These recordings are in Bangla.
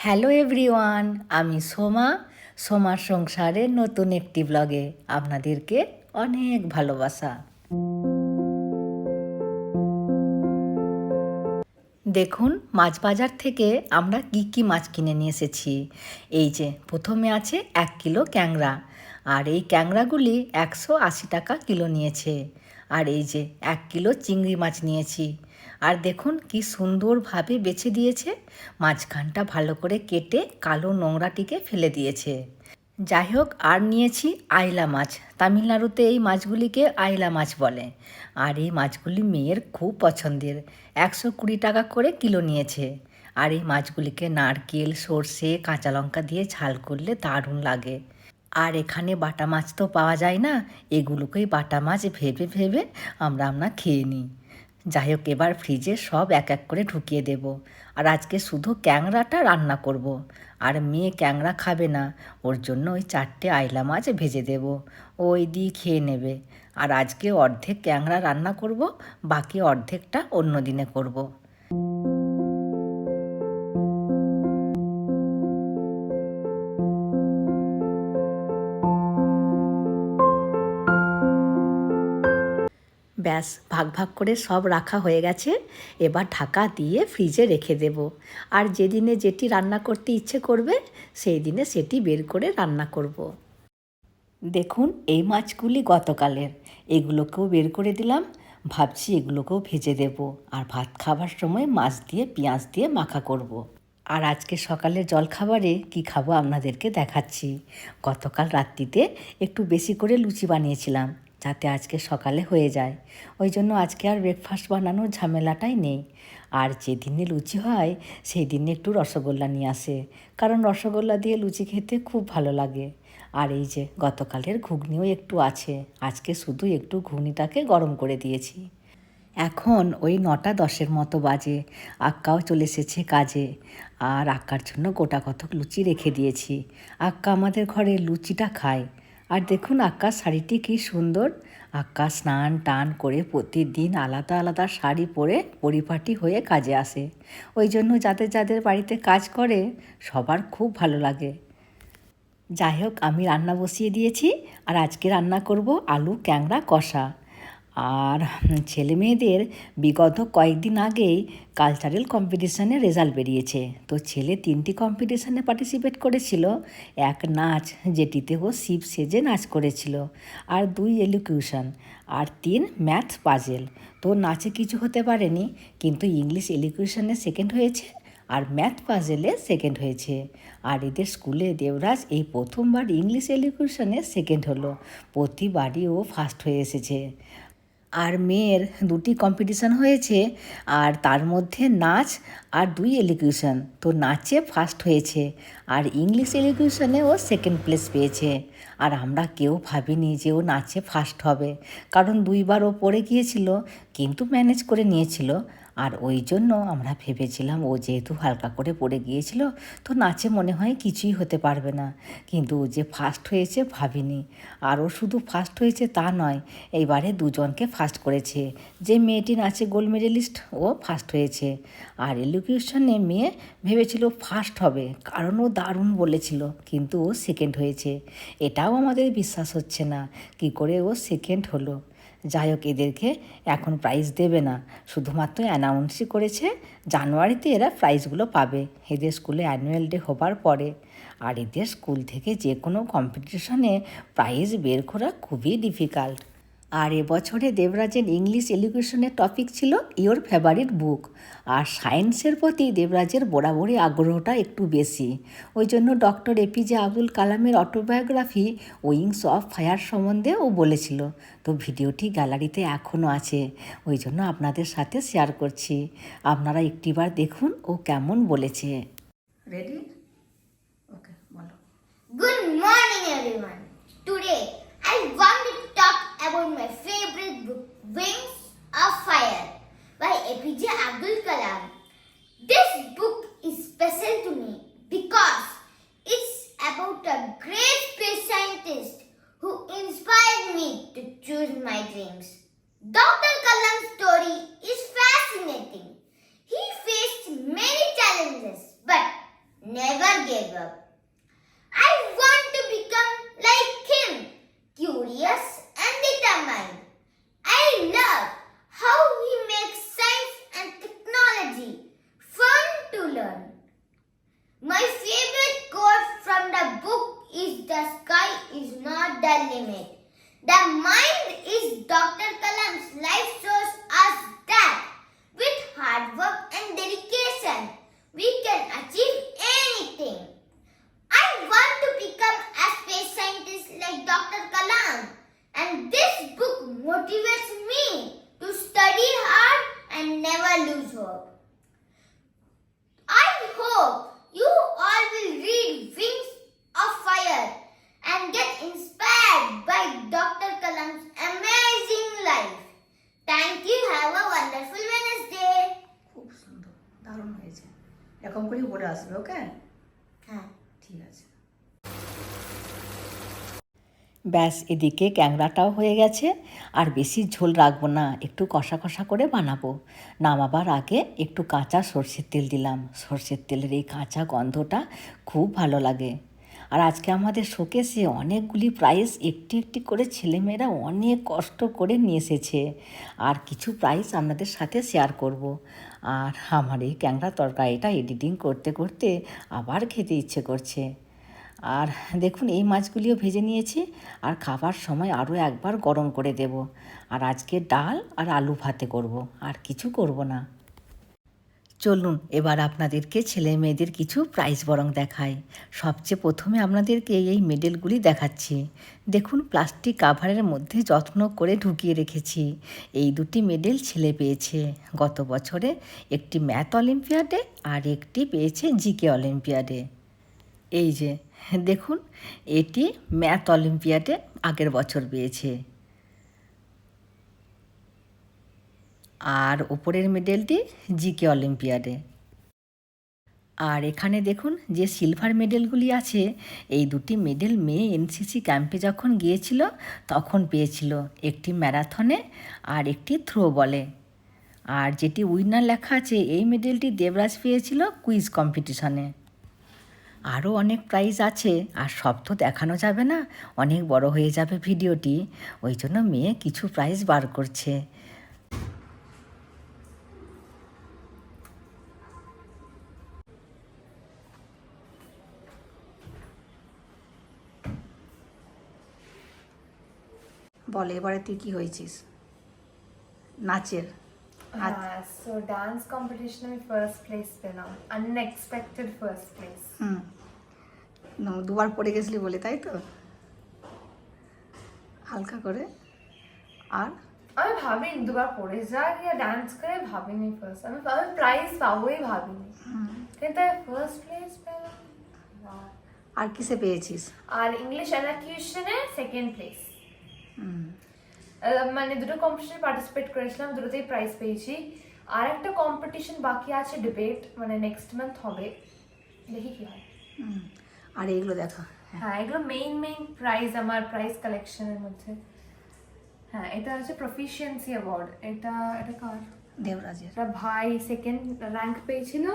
হ্যালো এভরিওয়ান, আমি সোমার সংসারের নতুন একটি ব্লগে আপনাদেরকে অনেক ভালোবাসা। দেখুন, মাছ বাজার থেকে আমরা কি মাছ কিনে নিয়ে এসেছি। এই যে প্রথমে আছে 1 কিলো ক্যাংড়া, আর এই ক্যাংড়াগুলি 180 টাকা কিলো নিয়েছে। আর এই যে 1 কিলো চিংড়ি মাছ নিয়েছি। আর দেখুন কি সুন্দরভাবে বেছে দিয়েছে, মাঝখানটা ভালো করে কেটে কালো নোংরাটিকে ফেলে দিয়েছে। যাই হোক, আর নিয়েছি আইলা মাছ। তামিলনাড়ুতে এই মাছগুলিকে আইলা মাছ বলে। আর এই মাছগুলি মেয়ের খুব পছন্দের, 120 টাকা করে কিলো নিয়েছে। আর এই মাছগুলিকে নারকেল, সর্ষে, কাঁচা লঙ্কা দিয়ে ঝাল করলে দারুণ লাগে। আর এখানে বাটা মাছ তো পাওয়া যায় না, এগুলোকেই বাটা মাছ ভেবে ভেবে আমরা খেয়ে নিই। যাই হোক, এবার ফ্রিজে সব এক এক করে ঢুকিয়ে দেব। আর আজকে শুধু ক্যাংড়াটা রান্না করব। আর মেয়ে ক্যাংড়া খাবে না, ওর জন্য ওই 4টে আইলা মাছ ভেজে দেব, ওই দিয়ে খেয়ে নেবে। আর আজকে অর্ধেক ক্যাংড়া রান্না করব, বাকি অর্ধেকটা অন্য দিনে করব। ব্যাস, ভাগ ভাগ করে সব রাখা হয়ে গেছে। এবার ঢাকা দিয়ে ফ্রিজে রেখে দেব। আর যেদিনে যেটি রান্না করতে ইচ্ছে করবে, সেই দিনে সেটি বের করে রান্না করব। দেখুন, এই মাছগুলি গতকালের, এগুলোকেও বের করে দিলাম। ভাবছি এগুলোকেও ভেজে দেব, আর ভাত খাবার সময় মাছ দিয়ে পেঁয়াজ দিয়ে মাখা করব। আর আজকে সকালের জলখাবারে কি খাবো আপনাদেরকে দেখাচ্ছি। গতকাল রাত্রিতে একটু বেশি করে লুচি বানিয়েছিলাম, যাতে আজকে সকালে হয়ে যায়। ওই জন্য আজকে আর ব্রেকফাস্ট বানানোর ঝামেলাটাই নেই। আর যেদিনে লুচি হয় সেই দিনে একটু রসগোল্লা নিয়ে আসে, কারণ রসগোল্লা দিয়ে লুচি খেতে খুব ভালো লাগে। আর এই যে গতকালের ঘুগনিও একটু আছে, আজকে শুধু একটু ঘুগনিটাকে গরম করে দিয়েছি। এখন ওই 9টা 10 মতো বাজে, আক্কাও চলে এসেছে কাজে। আর আক্কার জন্য গোটা কতক লুচি রেখে দিয়েছি। আক্কা আমাদের ঘরে লুচিটা খায়। আর দেখুন আক্কার শাড়িটি কি সুন্দর। আক্কা স্নান টান করে প্রতিদিন আলাদা আলাদা শাড়ি পরে পরিপাটি হয়ে কাজে আসে। ওই জন্য যাদের যাদের বাড়িতে কাজ করে সবার খুব ভালো লাগে। যাই হোক, আমি রান্না বসিয়ে দিয়েছি। আর আজকে রান্না করব আলু ক্যাংড়া কষা। আর ছেলে মেয়েদের বিগত কয়েকদিন আগেই কালচারাল কম্পিটিশানে রেজাল্ট বেরিয়েছে। তো ছেলে 3টি কম্পিটিশানে পার্টিসিপেট করেছিল। এক নাচ, যেটিতে ও শিব সেজে নাচ করেছিল, আর 2 এলিকিউশন, আর 3 ম্যাথ পাজেল। তো নাচে কিছু হতে পারেনি, কিন্তু ইংলিশ এলিকিউশনে সেকেন্ড হয়েছে, আর ম্যাথ পাজেলে সেকেন্ড হয়েছে। আর এদের স্কুলে দেবরাজ এই প্রথমবার ইংলিশ এলিকিউশনে সেকেন্ড হলো। প্রতিবারই ও ফার্স্ট হয়ে এসেছে। আর মেয়ের 2টি কম্পিটিশান হয়েছে, আর তার মধ্যে নাচ আর 2 এলিকিউশন। তো নাচে ফার্স্ট হয়েছে, আর ইংলিশ এলিকিউশনে ও সেকেন্ড প্লেস পেয়েছে। আর আমরা কেউ ভাবিনি যে ও নাচে ফার্স্ট হবে, কারণ 2বার ও পড়ে গিয়েছিল, কিন্তু ম্যানেজ করে নিয়েছিল। আর ওই জন্য আমরা ভেবেছিলাম ও যেহেতু হালকা করে পড়ে গিয়েছিল, তো নাচে মনে হয় কিছুই হতে পারবে না। কিন্তু ও যে ফার্স্ট হয়েছে ভাবিনি। আর ও শুধু ফার্স্ট হয়েছে তা নয়, এইবারে 2জনকে ফার্স্ট করেছে। যে মেয়েটি নাচে গোল্ড মেডেলিস্ট, ও ফার্স্ট হয়েছে। আর এলিকিউশনে মেয়ে ভেবেছিল ফার্স্ট হবে, কারণ ও দারুণ বলেছিল, কিন্তু ও সেকেন্ড হয়েছে। এটাও আমাদের বিশ্বাস হচ্ছে না কি করে ও সেকেন্ড হলো। যাই হোক, এদেরকে এখন প্রাইজ দেবে না, শুধুমাত্র অ্যানাউন্সই করেছে জানুয়ারিতে এরা প্রাইজগুলো পাবে, এদের স্কুলে অ্যানুয়াল ডে হবার পরে। আর এদের স্কুল থেকে যে কোনো কম্পিটিশনে প্রাইজ বের করা খুবই ডিফিকাল্ট। আর এবছরে দেবরাজের ইংলিশ এডুকেশনের টপিক ছিল ইওর ফেভারিট বুক। আর সায়েন্সের প্রতি দেবরাজের বরাবরই আগ্রহটা একটু বেশি। ওই জন্য ডক্টর এপিজে আব্দুল কালামের অটোবায়োগ্রাফি উইংস অফ ফায়ার সম্বন্ধে ও বলেছিল। তো ভিডিওটি গ্যালারিতে এখনও আছে, ওই জন্য আপনাদের সাথে শেয়ার করছি। আপনারা একটিবার দেখুন ও কেমন বলেছে। রেডি? ওকে, বলো। Good morning, everyone. Today, I want to talk about my favorite book, Wings of Fire, by APJ Abdul Kalam. This book is special to me because it's about a great space scientist who inspired me to choose my dreams. Dr. Kalam's story is fascinating. He faced many challenges, but never job. I want to become like him, curious and determined. I love how he makes science and technology fun to learn. My favorite quote from the book is "The sky is not the limit. The mind is." Dr. Kalam's life shows us that with hard work and dedication, we can achieve anything. I want to become a space scientist like Dr. Kalam, and this book motivates me to study hard and never lose hope. I hope you all will read Wings of Fire and get inspired by Dr. Kalam's amazing life. Thank you. Have a wonderful Wednesday. খুব সুন্দর, দারুণ হয়েছে। এরকম করেই পড়ে আসবে, ওকে? হ্যাঁ, ঠিক আছে। ব্যাস, এদিকে ক্যাংড়াটাও হয়ে গেছে। আর বেশি ঝোল রাখবো না, একটু কষা কষা করে বানাবো। নামাবার আগে একটু কাঁচা সর্ষের তেল দিলাম। সর্ষের তেলের এই কাঁচা গন্ধটা খুব ভালো লাগে। আর আজকে আমাদের শোকেসে অনেকগুলি প্রাইজ একটি একটি করে ছেলেমেয়েরা অনেক কষ্ট করে নিয়ে এসেছে। আর কিছু প্রাইজ আপনাদের সাথে শেয়ার করব। আর আমার এই ক্যাংড়া তরকারিটা এডিটিং করতে করতে আবার খেতে ইচ্ছে করছে। আর দেখুন, এই মাছগুলিও ভেজে নিয়েছি। আর খাবার সময় আরও একবার গরম করে দেব। আর আজকে ডাল আর আলু ভাতে করব, আর কিছু করব না। চলুন এবার আপনাদেরকে ছেলে মেয়েদের কিছু প্রাইজ বরং দেখাই। সবচেয়ে প্রথমে আপনাদেরকে এই মেডেলগুলি দেখাচ্ছি। দেখুন, প্লাস্টিক কাভারের মধ্যে যত্ন করে ঢুকিয়ে রেখেছি। এই দুটি মেডেল ছেলে পেয়েছে গত বছরে, একটি ম্যাথ অলিম্পিয়াডে আর একটি পেয়েছে জিকে অলিম্পিয়াডে। এই যে দেখুন, এটি ম্যাথ অলিম্পিয়াডে আগের বছর পেয়েছে। আর উপরের মেডেলটি জিকে অলিম্পিয়াডে। আর এখানে দেখুন যে সিলভার মেডেলগুলি আছে, এই দুটি মেডেল মেয়ে এনসিসি ক্যাম্পে যখন গিয়েছিল তখন পেয়েছিল, একটি ম্যারাথনে আর একটি থ্রো বলে। আর যেটি উইনার লেখা আছে, এই মেডেলটি দেবরাজ পেয়েছিল কুইজ কম্পিটিশনে। আরও অনেক প্রাইজ আছে, আর সব তো দেখানো যাবে না, অনেক বড় হয়ে যাবে ভিডিওটি। ওই জন্য মেয়ে কিছু প্রাইজ বার করছে। বল, এবারে তুই কি হয়েছিস নাচের? So dance competition में first place পেলাম, unexpected first place. দুবার পড়ে গেছিলি বলে, তাই তো? হালকা করে। আর আমি ভাবিনি দুবার পড়ে যাক या ডান্স করে, ভাবিনি ফার্স্ট আমি প্রাইজ পাবোই ভাবিনি, কিন্তু ফার্স্ট প্লেস পেলাম। আর কিসে পেয়েছিস? আর ইংলিশ এলাকিউশনে সেকেন্ড প্লেস। মানে দুটো কম্পিটিশনে পার্টিসিপেট করেছিলাম, দুটোতেই প্রাইজ পেয়েছি। আর একটা কম্পিটিশন বাকি আছে, ডিবেট, মানে নেক্সট মান্থ হবে, দেখি কি হয়। আর এইগুলো দেখা। হ্যাঁ, এগুলো মেইন প্রাইজ আমার প্রাইজ কালেকশনের মধ্যে। হ্যাঁ, এটা হচ্ছে প্রফিশিয়েন্সি অ্যাওয়ার্ড। এটা কার? দেবরাজের। এটা ভাই সেকেন্ড র্যাঙ্ক পেয়েছিল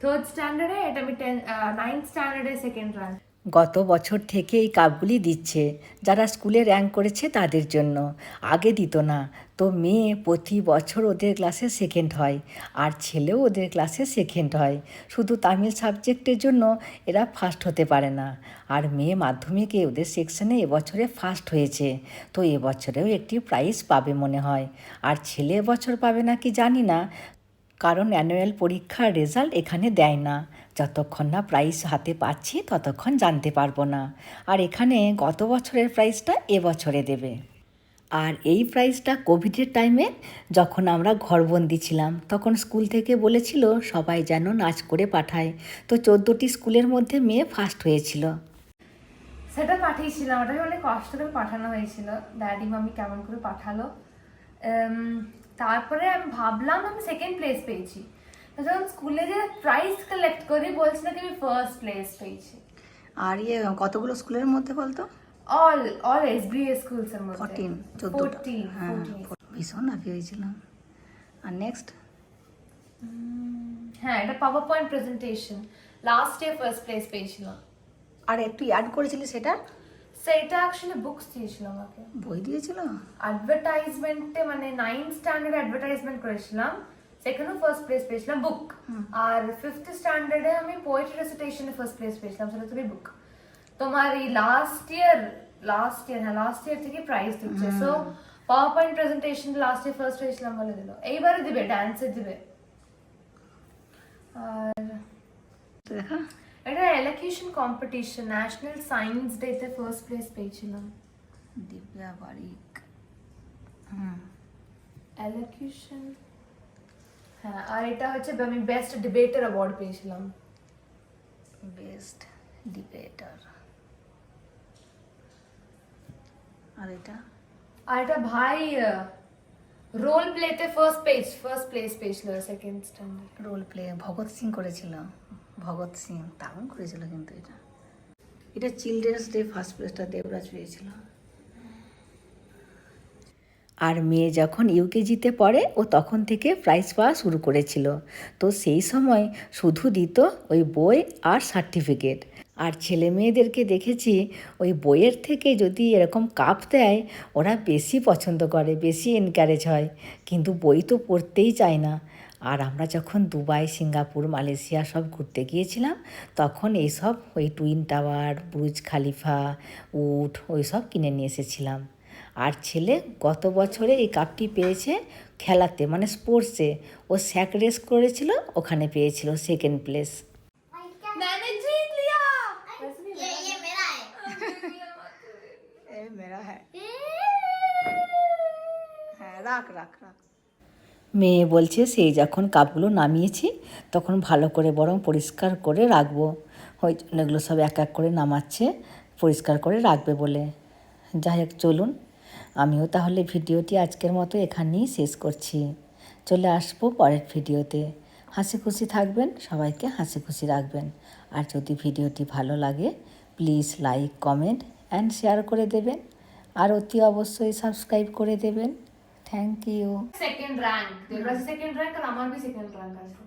3rd স্ট্যান্ডার্ডে, এটা আমি 9th স্ট্যান্ডার্ডে সেকেন্ড র্যাঙ্ক। গত বছর থেকে এই কাপগুলি দিচ্ছে যারা স্কুলে র্যাঙ্ক করেছে তাদের জন্য, আগে দিত না। তো মেয়ে প্রতি বছর ওদের ক্লাসে সেকেন্ড হয়, আর ছেলেও ওদের ক্লাসে সেকেন্ড হয়। শুধু তামিল সাবজেক্টের জন্য এরা ফার্স্ট হতে পারে না। আর মেয়ে মাধ্যমিকে ওদের সেকশনে এবছরে ফার্স্ট হয়েছে, তো এবছরেও একটি প্রাইজ পাবে মনে হয়। আর ছেলে এবছর পাবে না কি জানি না, কারণ অ্যানুয়াল পরীক্ষার রেজাল্ট এখানে দেয় না। যতক্ষণ না প্রাইজ হাতে পাচ্ছি ততক্ষণ জানতে পারবো না। আর এখানে গত বছরের প্রাইজটা এবছরে দেবে। আর এই প্রাইজটা কোভিডের টাইমে যখন আমরা ঘরবন্দি ছিলাম, তখন স্কুল থেকে বলেছিল সবাই যেন নাচ করে পাঠায়। তো 14টি স্কুলের মধ্যে মেয়ে ফার্স্ট হয়েছিল। সেটা পাঠিয়েছিলাম, ওটাকে অনেক কষ্ট করে পাঠানো হয়েছিল, ড্যাডি মামি কেমন করে পাঠালো। তারপরে আমি ভাবলাম আমি সেকেন্ড প্লেস পেয়েছি, যখন স্কুলে যে প্রাইজ কালেক্ট করি বলছিল কি আমি ফার্স্ট প্লেস পেয়েছি। আর কতগুলো স্কুলের মধ্যে বলতো? অল এসবিএ স্কুলস এর মধ্যে 14 হ্যাঁ, ভীষণ হ্যাপি হয়েছিলাম। আর নেক্সট, হ্যাঁ, এটা power point presentation, last year first place পেয়েছিলাম। আর একটু অ্যাড করেছিলি সেটা? সেটা অ্যাকচুয়ালি বুকস দিয়েছিল আমাকে, বই দিয়েছিল। অ্যাডভার্টাইজমেন্টে মানে 9th স্ট্যান্ডার্ড অ্যাডভার্টাইজমেন্ট করেছিলাম, সেখানেও ফার্স্ট প্লেস পেয়েছিলাম বুক। আর 5th স্ট্যান্ডার্ডে আমি পোয়েট্রি রেসিটেশনে ফার্স্ট প্লেস পেয়েছিলাম, সেটা তুমি বুক। তোমার এই লাস্ট ইয়ার থেকে প্রাইজ দিচ্ছে। So power point presentation last year first হয়েছিলাম বলে দিল, এইবারে দিবে, ডান্সে দিবে। আর দেখা এটা এলোকিউশন কম্পিটিশন, ন্যাশনাল সায়েন্স ডেতে ফার্স্ট প্লেস পেয়েছিলাম। দিব্যা বারিক। এলোকিউশন, হ্যাঁ। আর এটা হচ্ছে আমি বেস্ট ডিবেটার অ্যাওয়ার্ড পেয়েছিলাম। Best debater. আর এটা ভাই রোল প্লেতে ফার্স্ট প্লেস পেয়েছিল second standard. Role play Bhagat Singh করেছিল। ভগৎ সিং দারুণ করেছিল কিন্তু এটা চিলড্রেন্স ডে ফার্স্ট প্লেসটা দেবরাজ পেয়েছিল। আর মেয়ে যখন ইউকেজিতে পড়ে ও তখন থেকে প্রাইজ পাওয়া শুরু করেছিল। তো সেই সময় শুধু দিত ওই বই আর সার্টিফিকেট। আর ছেলে মেয়েদেরকে দেখেছি ওই বইয়ের থেকে যদি এরকম কাপ দেয় ওরা বেশি পছন্দ করে, বেশি এনকারেজ হয়, কিন্তু বই তো পড়তেই চায় না। আর আমরা যখন দুবাই, সিঙ্গাপুর, মালয়েশিয়া সব ঘুরতে গিয়েছিলাম তখন এইসব ওই টুইন টাওয়ার, বুর্জ খালিফা, উট ওই সব কিনে নিয়ে এসেছিলাম। আর ছেলে গত বছরে এই কাপটি পেয়েছে খেলাতে, মানে স্পোর্টসে। ও স্যাক রেস করেছিল, ওখানে পেয়েছিল সেকেন্ড প্লেস। मैंने जीत लिया। ये मेरा है। मेरा है। হ্যাঁ, রাখ। মেয়ে বলছে সেই যখন কাপগুলো নামিয়েছি তখন ভালো করে বরং পরিষ্কার করে রাখবো, ওই জন্য এগুলো সব এক এক করে নামাচ্ছে, পরিষ্কার করে রাখবে বলে। যাই হোক, চলুন আমিও তাহলে ভিডিওটি আজকের মতো এখানেই শেষ করছি। চলে আসবো পরের ভিডিওতে। হাসি খুশি থাকবেন, সবাইকে হাসি খুশি রাখবেন। আর যদি ভিডিওটি ভালো লাগে please like, comment and share করে দেবেন। আর অতি অবশ্যই সাবস্ক্রাইব করে দেবেন। Thank you. Second rank, Debraj second rank আর আমার भी সেকেন্ড র্যাঙ্ক আছে।